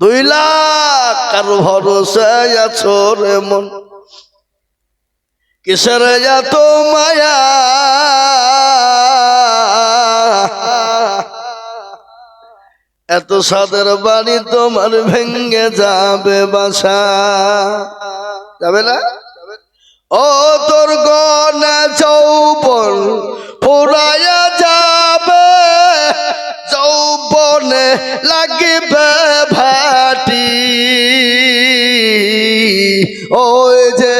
2 লাখ কার ভরসায় আছো রে মন কিসের এত মায়া এত সাদের বাড়ি তোমার ভেঙ্গে যাবে বাসা যাবে না ও তোর গনা যৌবন ফুরায়া যাবে যৌবনে লাগিবে ভাটি ওই যে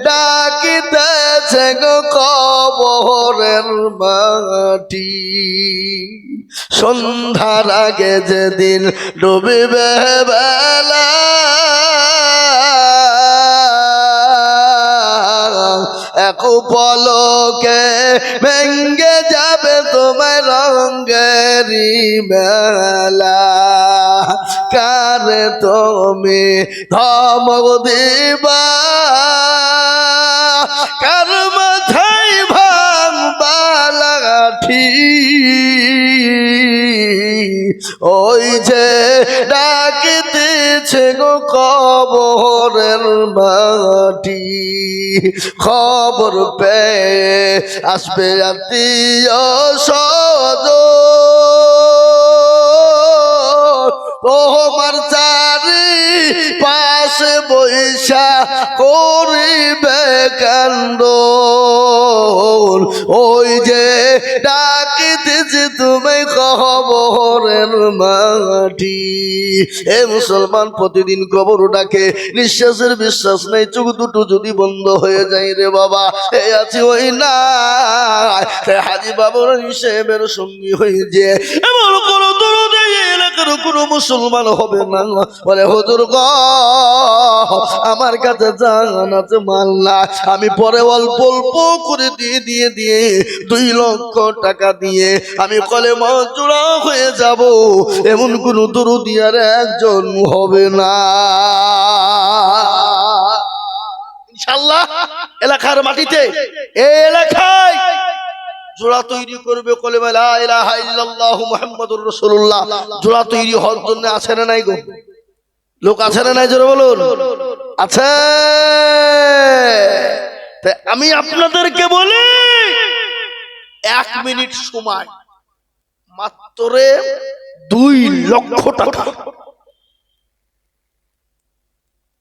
ডাকিতেছে গো কবরের মাটি সন্ধ্যার আগে যেদিন ডুবিবে বেলা এক পলকে ভেঙ্গে যাবে তোমার রঙেরি মেলা কারে তুমি ধমক দিবা কার মাথায় ভাঙবা লাঠি ওই যে ডাকিতেছে গো কবরের মাটি খবর পেয়ে আসবে আত্মীয় স্বজন তোমার চারি পাশে বৈশা করিবে কাণ্ড ওই যে ডাকিতেছে তুমি কবরের মাটি এ মুসলমান প্রতিদিন কবর ডাকে নিঃশ্বাসের বিশ্বাস নেই চোখ দুটো যদি বন্ধ হয়ে যায় রে বাবা এ আছি ওই না হাজি বাবার হিসেবের সঙ্গী হয়ে যে এমন কোনো দরদে এলাকার কোনো মুসলমান হবে না বলে হুজুর গো আমার কাছে জান আছে মাল না আমি পরে অল্প অল্প করে দিয়ে 2 লক্ষ টাকা দিয়ে আমি কলেমা জোড়া হয়ে যাব এমন কোন দরদি আর একজন হবে না ইনশাআল্লাহ এলাকার মাটিতে এই এলাকায় জোড়া তৈরি করবে কলেমা লা ইলাহা ইল্লাল্লাহু মুহাম্মাদুর রাসূলুল্লাহ জোড়া তৈরি হওয়ার জন্য আছে না নাই গো লোক আছে না নাই জোরে বলুন আছে তাই আমি আপনাদেরকে বলি 1 মিনিট সময় মাত্র 2 লক্ষ টাকা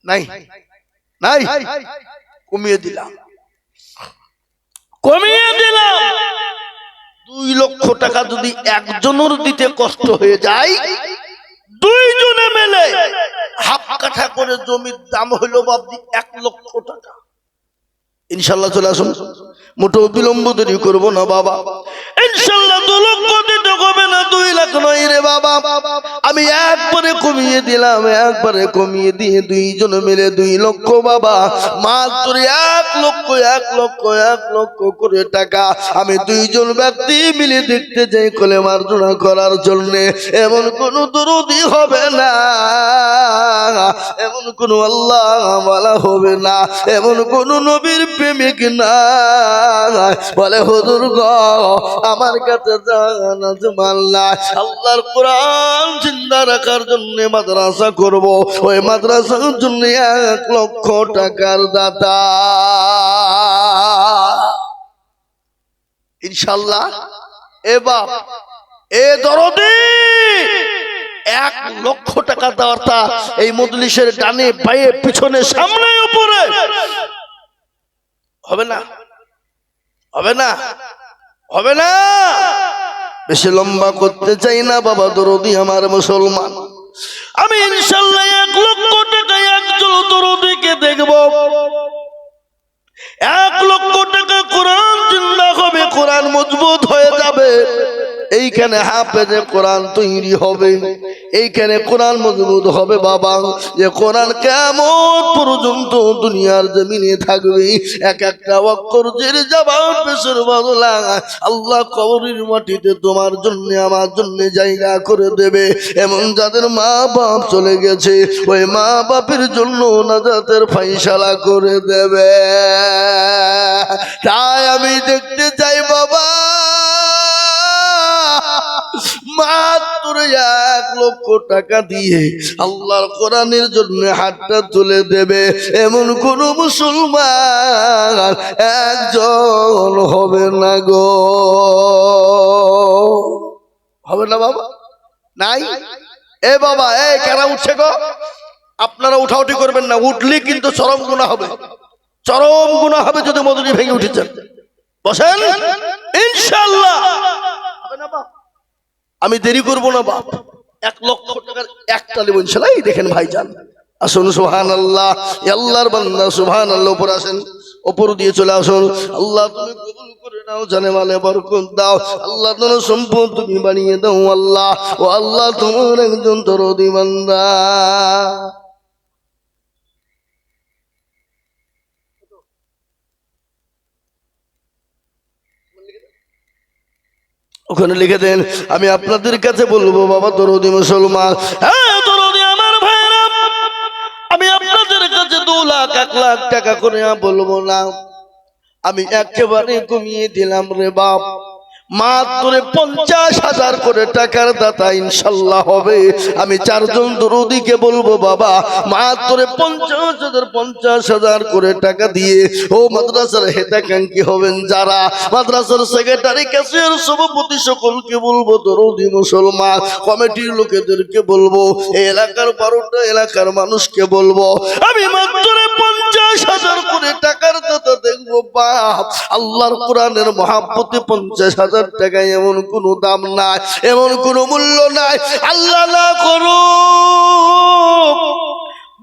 নাই নাই কমিয়ে দিলাম 2 লক্ষ টাকা যদি একজনের দিতে কষ্ট হয়ে যায় 2 জনে মিলে হাফ কাঠা করে জমির দাম হলো বাবদি 1 লক্ষ টাকা ইনশাআল্লাহ চলে আসুন মোটেও বিলম্ব দেরি করবো না বাবা ইনশাআল্লাহ 2 লক্ষ দিতে হবে না 2 লাখ নয় রে বাবা আমি একবারে কমিয়ে দিলাম একবারে কমিয়ে দিয়ে 2 জন মিলে 2 লক্ষ বাবা মাত্র 1 লক্ষ করে টাকা আমি 2 জন ব্যক্তি মিলে দেখতে যাই কলেমার জোড়া করার জন্য এমন কোন দরদি হবে না এমন কোন আল্লাহ ওয়ালা হবে না এমন কোন নবীর প্রেমিক না বলে হুজুর গো আমার কাছে জান আছে মাল না আল্লাহর কোরআন জিন্দা রাখার জন্য মাদ্রাসা করব ওই মাদ্রাসার জন্য 1 লক্ষ টাকার দাতা ইনশাআল্লাহ এ বাপ এ দরদি 1 লক্ষ টাকা দেওয়াটা এই মজলিসের ডানে বায়ে পিছনে সামনে উপরে হবে না হবে না হবে না বেশি লম্বা করতে চাই না বাবা দরদি আমার মুসলমান আমি ইনশাআল্লাহ 1 লক্ষ টাকা একজন দরদিকে দেখব 1 লক্ষ টাকা কোরআন জিন্দা হবে কোরআন মজবুত হয়ে যাবে এইখানে হাফেজে কোরআন তৈরি হবে এইখানে কোরআন মজবুত হবে বাবা যে কোরআন কিয়ামত পর্যন্ত দুনিয়ার জমিনে থাকবে এক একটা অক্ষর যে জবান পেশের বদলা আল্লাহ কবরের মাটিতে তোমার জন্য আমার জন্য জায়গা করে দেবে এমন যাদের মা বাপ চলে গেছে ওই মা বাপের জন্য নাজাতের ফয়সালা করে দেবে তাই আমি দেখতে চাই বাবা মাত্র করে 1 লক্ষ টাকা দিয়ে আল্লাহর কোরআনের জন্য হাতটা তুলে দেবে এমন কোন মুসলমান একজন হবে না গো, হবে না বাবা? নাই। এ বাবা, এ কারা উঠছে গো? আপনারা উঠাউঠি করবেন না, উঠলে কিন্তু চরম গুনাহ হবে, চরম গুনাহ হবে যদি মজুরি ভেঙে উঠেছেন। বসেন, ইনশাআল্লাহ হবে না বাপ। আমি দেরি করব না বাপ, 1 লক্ষ টাকার একটা নেব ইনশাআল্লাহ। এই দেখেন ভাইজান, আসুন সুবহানাল্লাহ। আল্লাহর বান্দা সুবহানাল্লাহ, উপর আসেন, উপর দিয়ে চলে আসুন। আল্লাহ তুমি কবুল করে নাও, জানে মালে বরকত দাও আল্লাহ, তোমার সম্পদ তুমি বানিয়ে দাও আল্লাহ। ও আল্লাহ, তোমার একজন দরদি বান্দা। ওখানে লিখে দেন। আমি আপনাদের কাছে বলবো বাবা দরদি মুসলমান, হ্যাঁ দরদি আমার ভাইরা, আমি আপনাদের কাছে 2 লাখ 1 লাখ টাকা করে বলবো না, আমি একেবারে কমিয়ে দিলাম রে বাপ। মাত্র 50,000 করে টাকার দাতা ইনশাল্লাহ হবে। আমি 4 জন দরদিকে বলবো বাবা মাত্র 50,000 করে টাকা দিয়ে ও মাদ্রাসার হেতাকাঙ্ক্ষী হবেন যারা, মাদ্রাসার সেক্রেটারি ক্যাশিয়ার সভাপতি সকলকে বলবো দরদি মুসলমান, কমিটির লোকেদেরকে বলবো, এলাকার 12টা এলাকার মানুষকে বলবো, আমি মাত্র 50,000 করে টাকার দাতা দেখবো বাপ। আল্লাহর কোরআনের মহাব্বতে 50,000 টাকা এমন কোন দাম নাই, এমন কোন মূল্য নাই। আল্লাহ না করুক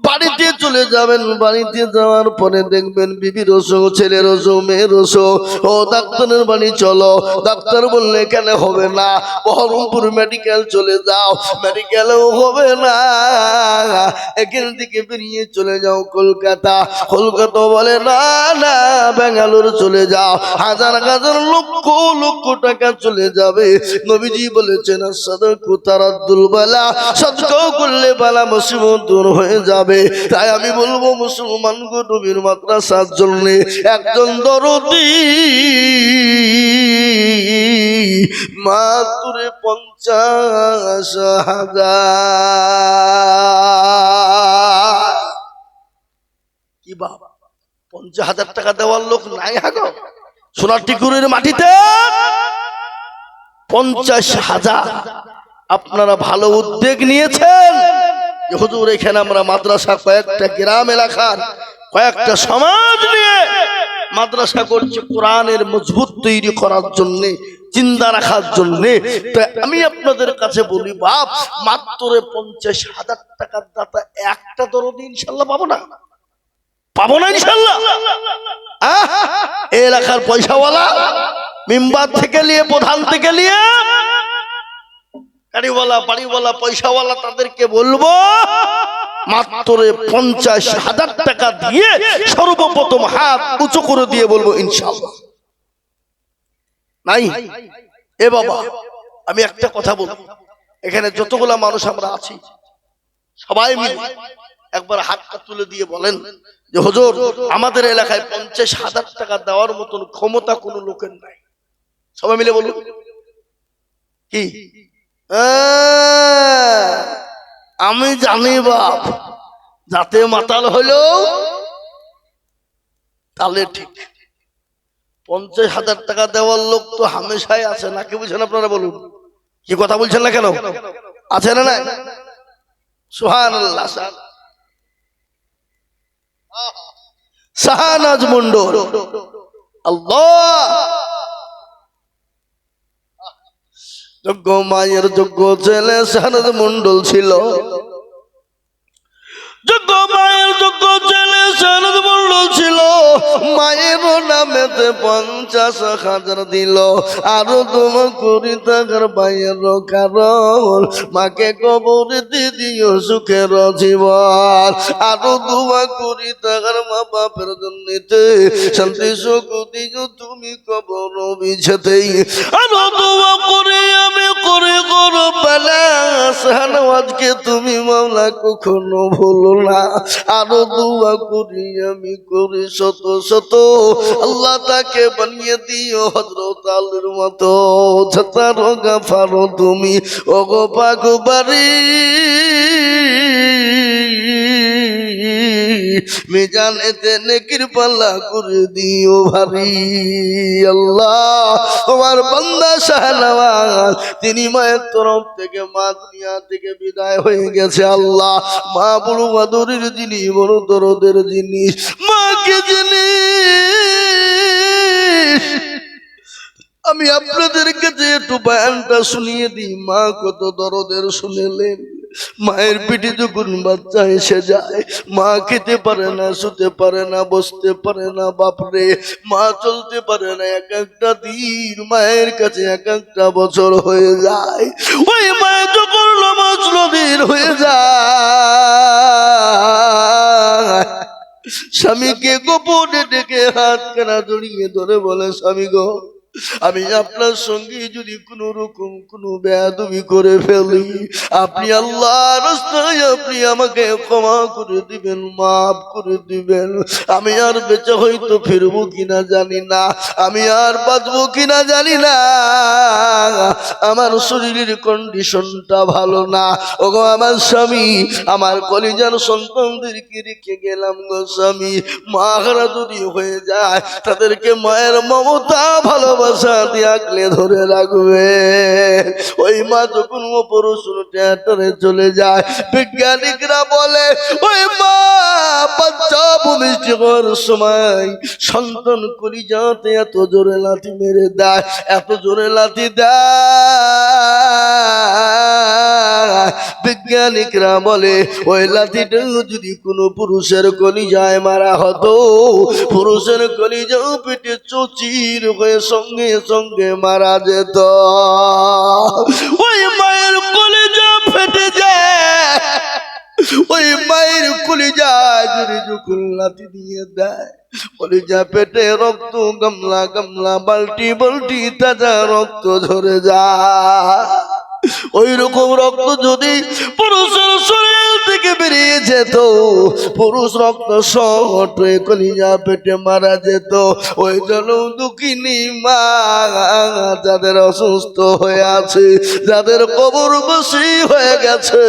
বাড়িতে চলে যাবেন, বাড়িতে যাওয়ার পরে দেখবেন বিবির অসুখ, ছেলের অসুখ, মেয়ের অসুখ, ও ডাক্তারের বাড়ি চলো। ডাক্তার বললে কেন হবে না, বহরমপুর মেডিকেল চলে যাও, মেডিকেলেও হবে না, এখান থেকে বেরিয়ে চলে যাও কলকাতা। কলকাতা বলে না না, বেঙ্গালুরু চলে যাও, হাজার হাজার লক্ষ লক্ষ টাকা চলে যাবে। নবীজি বলেছেন সাদাকু তারাদ্দুল বালা, সদকাও করলে বালা মুসিবত দূর হয়ে যাবে। তাই আমি বলবো মুসলমান গো, নবীর মাদ্রাসার জন্য একজন দরদি মাত্র 50,000। কি বাবা, 50,000 টাকা দেওয়ার লোক নাই হাগো সোনার টিকুরের মাটিতে? 50,000। আপনারা ভালো উদ্যোগ নিয়েছেন যে হুজুর এখানে আমরা মাদ্রাসা, কয়েকটা গ্রাম এলাকার কয়েকটা সমাজ নিয়ে মাদ্রাসা করছি কোরআনের মজবুত তৈরি করার জন্য, চিন্তা রাখার জন্য। তো আমি আপনাদের কাছে বলি বাপ, মাত্র 50,000 টাকার দাতা একটা দরদি ইনশাল্লাহ পাবো না, পাবো না ইনশাল্লাহ। এলাকার পয়সাওয়ালা মেম্বার থেকে নিয়ে, প্রধান থেকে নিয়ে, গাড়িওয়ালা, বাড়িওয়ালা, পয়সাওয়ালা, তাদেরকে বলবো মাত্র 50,000 টাকা দিয়ে সর্বপ্রথম হাত উঁচু করে দিয়ে বলবো ইনশাআল্লাহ। নাই? এ বাবা, আমি একটা কথা বলবো, এখানে যতগুলা মানুষ আমরা আছি সবাই মিলে একবার হাতটা তুলে দিয়ে বলেন যে হুজুর আমাদের এলাকায় 50,000 টাকা দেওয়ার মতন ক্ষমতা কোনো লোকের নাই। সবাই মিলে বলুন। কি আমি জানি বাপ, যাতে মাতাল হলো তাহলে ঠিক। 50,000 টাকা দেওয়ার লোক তো হামেশাই আছে, নাকি বুঝছেন আপনারা? বলুন, কি কথা বলছেন না কেন? আছে না নাই? সুবহানাল্লাহ। শাহনাজ মন্ডল, আল্লাহ, যোগ্য মায়ের যোগ্য ছেলে শাহনাজ মন্ডল ছিল, যোগ্য মায়ের যোগ্য ছেলে শাহনাজ মন্ডল ছিল। মায়ের নামেতে 50,000 দিল, আরো তোমার 20 টাকার বাইয়ের কারণ মাকে কবর দিও সুখের জীবন, আরো তোমার 20 টাকার মা বাপের জন্য শান্তি সুখ দিও তুমি কবর বিছেতেই, আরো দোয়া করে আমি করে করো বালা শাহনওয়াজকে তুমি মাওলা কখনো ভুলো না। আরো দোয়া করি আমি করি শত শত, আল্লাহ তাকে বানিয়ে দিও হযরত আলীর মতো। ছাতারো গাফারো তুমি ওগো পাগবারি, মিজানেতে নেকির পাল্লা করে দিও ভারী। আল্লাহ তোমার বান্দা শাহনওয়াজ তিনি মায়ের তরফ থেকে মা দুনিয়া থেকে বিদায় হয়ে গেছে। আল্লাহ মা বড় আদরের জিনিস, বড় দরদের জিনিস, মাকে জিনিস। আমি আপনাদের কাছে একটু বয়ানটা শুনিয়ে দিই। মা কত দরদের শুনেলেন। মায়ের পিঠে যখন বাচ্চা এসে যায়, মা খেতে পারে না, শুতে পারে না, বসতে পারে না। বাপরে, মা চলতে পারে না। এক একটা দিন মায়ের কাছে এক একটা বছর হয়ে যায়। ওই মায়ের যখন নামাজ নদীর হয়ে যায়, স্বামীকে গোপনে ডেকে হাত কানা জড়িয়ে ধরে বলে, স্বামী গো, আমি আপনার সঙ্গে যদি কোনো রকম কোনো বেয়াদবি করে ফেলি, আপনি আল্লাহর রাস্তায় আপনি আমাকে ক্ষমা করে দিবেন, মাফ করে দিবেন। আমি আর বেঁচে হয়তো ফিরবো কিনা জানি না, আমি আর বাঁচবো কিনা জানি না, আমার শরীরের কন্ডিশনটা ভালো না। ওগো আমার স্বামী, আমার কলিজার সন্তানদেরকে রেখে গেলাম গো স্বামী। মা হারা যদি হয়ে যায়, তাদেরকে মায়ের মমতা ভালোবাসা দিয়ে আগলে ধরে রাখবে। ওই মা যখন অপারেশন থিয়েটারে চলে যায়, বিজ্ঞানিকরা বলে ওই মা বাচ্চা ভূমিষ্ঠ হওয়ার সময় সন্তান কলিজাতে এত জোরে লাথি মেরে দেয়, এত জোরে লাথি দেয়, বিজ্ঞানিকরা বলে ওই লাথিটা যদি কোনো পুরুষের কলিজায় মারা হতো, পুরুষের কলিজাও পেটে চচির হয়ে সঙ্গে সঙ্গে মারা যেত। ওই মায়ের কলিজা ফেটে যায়, ওই মায়ের কলিজায় যদি যখন লাথি দিয়ে দেয়, কলিজা পেটে রক্ত গামলা গামলা বালতি বালতি তাজা রক্ত ঝরে যায়। ওই রকম রক্ত যদি পুরুষের শরীর থেকে বেরিয়ে যেত, পুরুষ রক্ত শর্ট হয়ে কলিজা পেটে মারা যেত। ওই জন্য দুঃখিনী মা যাদের অসুস্থ হয়ে আছে, যাদের কবর বসি হয়ে গেছে,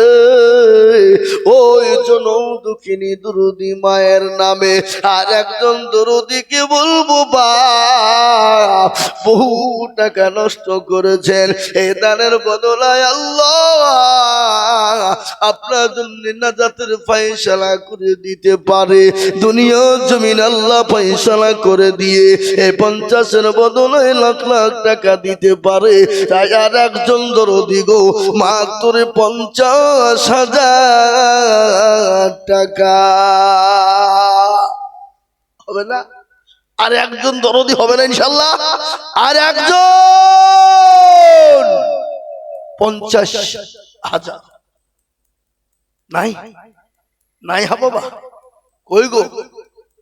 ওই জন্য দুঃখিনী দরুদি মায়ের নামে আর একজন দরুদিকে বলবো, বাপ বহু টাকা নষ্ট করেছেন, এই দানের বদলায় আল্লাহ আপনার জন্য নাজাতের ফয়সালা করে দিতে পারে। দুনিয়া জমিন আল্লাহ ফয়সালা করে দিয়ে এই 50-এর বদলে লাখ লাখ টাকা দিতে পারে। তাই আর একজন দরদি গো, মাত্র 50,000 টাকা হবে না? আর একজন দরদি হবে না ইনশাল্লাহ? আর একজন 50,000 নাই নাই হা বাবা, কই গো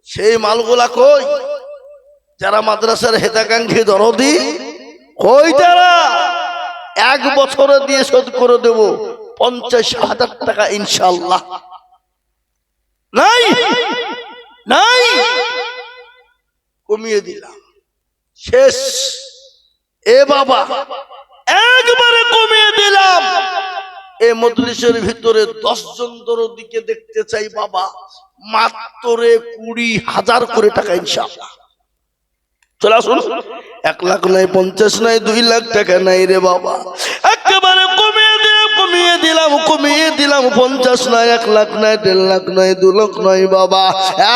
সেই মালগুলা কই? যারা মাদ্রাসার হেতাকাঙ্ক্ষী দরদি কই? তারা 1 বছরে দিয়ে শোধ করে দেব 50,000 টাকা ইনশাল্লাহ। নাই নাই, কমিয়ে দিলাম, শেষ। এ বাবা একবারে কমিয়ে দিলাম। এই মজলিসের ভিতরে 10 জন দরদিকে দেখতে চাই বাবা, মাত্র 20,000 করে টাকা ইনশাআল্লাহ। চলে আসুন। 1 লাখ নাই, 50 নাই, 2 লাখ টাকা নাই রে বাবা, একেবারে কমিয়ে দিলাম, কমিয়ে দিলাম। 50 নয়, 1 লাখ নয়, 1.5 লাখ নয়, 2 লাখ নয় বাবা,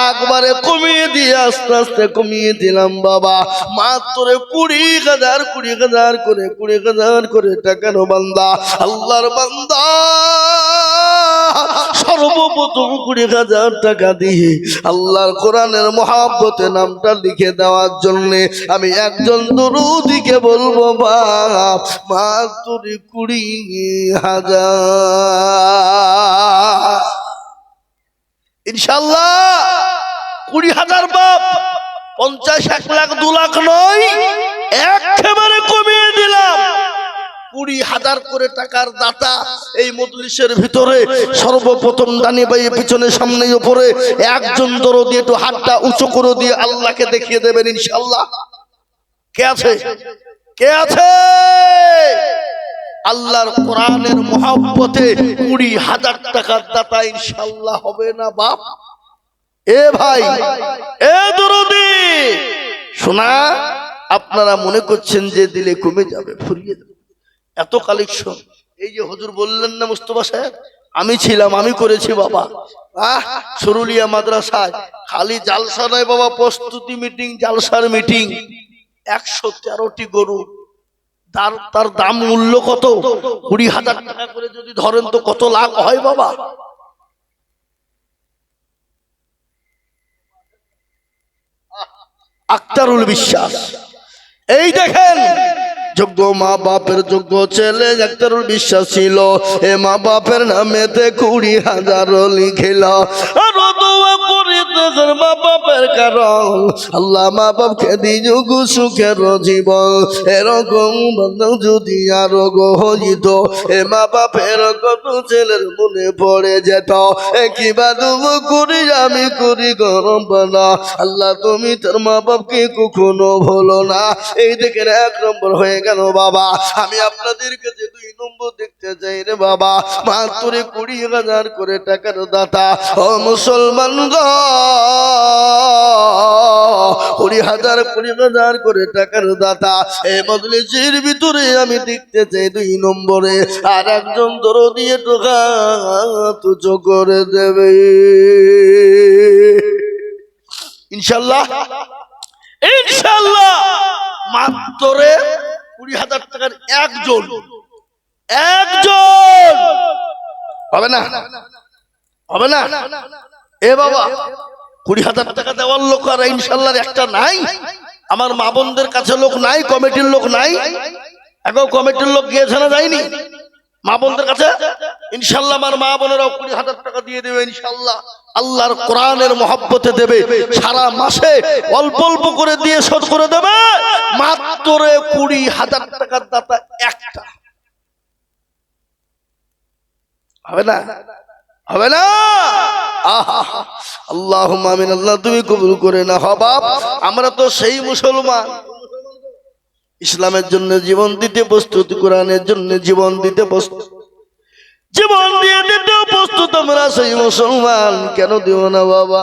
একবারে কমিয়ে দিয়ে আস্তে আস্তে কমিয়ে দিলাম বাবা। মাত্র 20,000 করে 20,000 করে টাকার বান্দা, আল্লাহর বান্দা সর্বপ্রথম 20,000 টাকা দিয়ে আল্লাহর কোরআনের মহাব্বতে নামটা লিখে দেওয়ার জন্য আমি একজন দরুদিকে বলবো, বাপ মাত্র 20,000 ইনশাল্লাহ। 20,000 বাপ, 50, 1 লাখ, 2 লাখ নয়, একেবারে কমিয়ে দিলাম। 20,000 করে টাকার দাতা এই মজলিসের ভিতরে সর্বপ্রথম ডানে বাঁয়ে পিছনে সামনে উপরে একজন দরদি একটু হাতটা উঁচু করে দিয়ে আল্লাহকে দেখিয়ে দেবেন ইনশাআল্লাহ। কে আছে? কে আছে? আল্লাহর কোরআনের মহব্বতে 20,000 টাকার দাতা ইনশাআল্লাহ হবে না বাপ? এ ভাই, এ দরদি শোনা, আপনারা মনে করছেন যে দিলে কমে যাবে, ফুরিয়ে যাবে, এত কালেকশন। এই যে হুজুর বললেন না মুস্তফা সাহেব, আমি ছিলাম, আমি করেছি বাবা। সরুলিয়া মাদ্রাসায় খালি জালসা নয় বাবা, প্রস্তুতি মিটিং, জালসার মিটিং, 113টি গরু, তার দাম মূল্য কত? 20,000 টাকা করে যদি ধরেন তো কত লাখ হয় বাবা? আক্তারুল বিশ্বাস, এই দেখেন, যোগ্য মা বাপের যোগ্য ছেলে আক্তারুল বিশ্বাস ছিল। এ মা বাপের নামেতে 20,000 লিখিল। আরো দোয়া করি তোর মা বাপের কারণ, আল্লাহ মা বাপকে দিযুগ সুখের জীবন। এরকম বন্ধু যদি আরো গহিত, এ মা বাপের কত ছেলের মনে পড়ে যেত। কিবা তুমি করি আমি করি গরম বানা, আল্লাহ তুমি তোর মা বাপকে কখনো ভুলো না। এই দেখেন 1 নম্বর হয়ে গেল বাবা। আমি আপনাদের কাছে 2 নম্বর দেখতে চাই রে বাবা। মাত্র 20,000 করে টাকার দাতা ও মুসলমান গো, 20,000 করে টাকার দাতা এই মজলিসের ভিতরে আমি দেখতে চাই 2 নম্বরে আর একজন দরদি টাকা তুজো করে দেবে ইনশাআল্লাহ। ইনশাআল্লাহ মাত্র 20,000 টাকার একজন হবে না? হবে না? এ বাবা, 20,000 টাকা দেওয়ার লোক আর ইনশাআল্লাহর একটা নাই? আমার মা বোনদের কাছে লোক নাই? কমিটির লোক নাই? এখন কমিটির লোক গিয়েছে না যায়নি মা বোনদের কাছে? ইনশাআল্লাহ আমার মা বোনেরাও 20,000 টাকা দিয়ে দেবে ইনশাআল্লাহ। আল্লাহর কোরআনের মহব্বতে দেবে, সারা মাসে অল্প অল্প করে দিয়ে শোধ করে দেবে। মাত্র 20,000 টাকার দাতা একটা হবে না? হবে না? আল্লাহুম্মা আমিন। আল্লাহ তুমি কবুল করে না। বাপ, আমরা তো সেই মুসলমান, ইসলামের জন্য জীবন দিতে প্রস্তুত, কোরআনের জন্য জীবন দিতে প্রস্তুত, জীবন দিয়ে দিতে প্রস্তুত আমরা সেই মুসলমান। কেন দিব না বাবা?